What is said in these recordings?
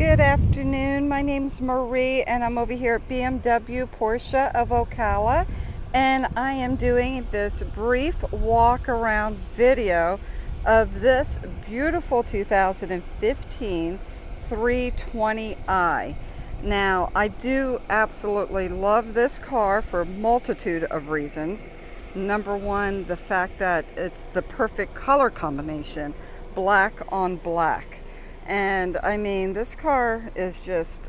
Good afternoon. My name's Marie and I'm over here at BMW Porsche of Ocala, and I am doing this brief walk around video of this beautiful 2015 320i. Now, I do absolutely love this car for a multitude of reasons. Number one, the fact that it's the perfect color combination, black on black. And I mean, this car is just,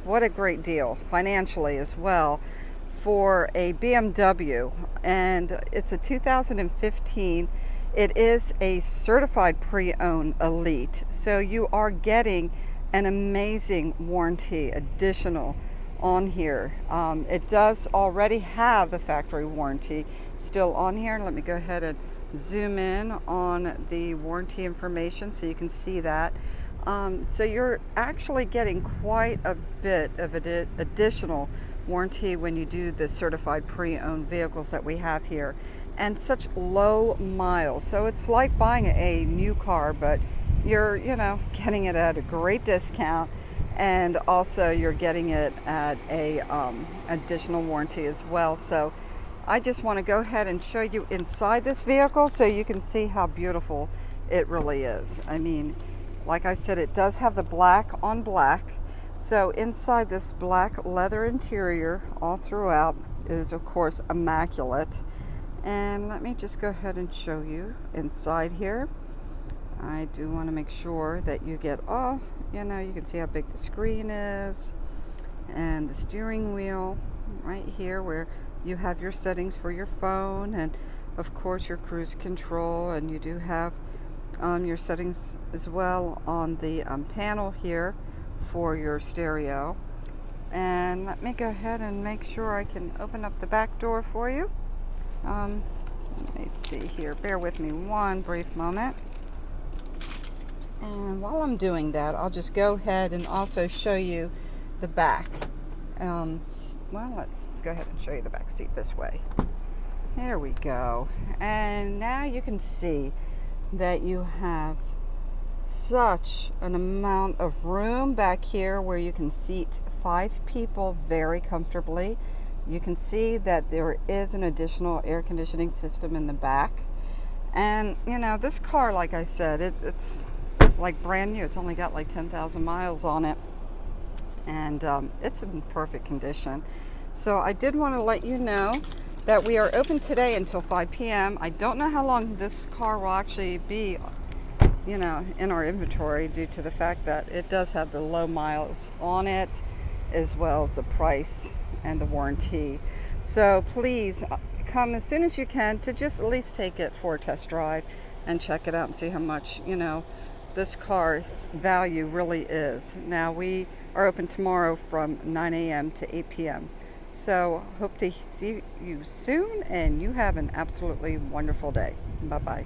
what a great deal financially as well for a BMW. And it's a 2015. It is a certified pre-owned elite. So you are getting an amazing warranty additional on here. It does already have the factory warranty still on here. Let me go ahead and zoom in on the warranty information so you can see that. So you're actually getting quite a bit of additional warranty when you do the certified pre-owned vehicles that we have here, and such low miles. So it's like buying a new car, but you're, getting it at a great discount, and also you're getting it at a additional warranty as well. So I just want to go ahead and show you inside this vehicle so you can see how beautiful it really is. I mean, like I said, it does have the black on black. So inside this black leather interior all throughout is of course immaculate. And let me just go ahead and show you inside here. I do want to make sure that you get all, you can see how big the screen is, and the steering wheel right here where you have your settings for your phone, and of course your cruise control, and you do have your settings as well on the panel here for your stereo. And let me go ahead and make sure I can open up the back door for you. Let me see here, bear with me one brief moment. And while I'm doing that, I'll just go ahead and also show you the back. Well, let's go ahead and show you the back seat this way. There we go. And now you can see that you have such an amount of room back here where you can seat 5 people very comfortably. You can see that there is an additional air conditioning system in the back. And this car, like I said, it's like brand new. It's only got like 10,000 miles on it, and it's in perfect condition. So I did want to let you know that we are open today until 5 p.m. I don't know how long this car will actually be, in our inventory, due to the fact that it does have the low miles on it, as well as the price and the warranty. So please come as soon as you can to just at least take it for a test drive and check it out and see how much, this car's value really is. Now, we are open tomorrow from 9 a.m. to 8 p.m. So hope to see you soon, and you have an absolutely wonderful day. Bye-bye.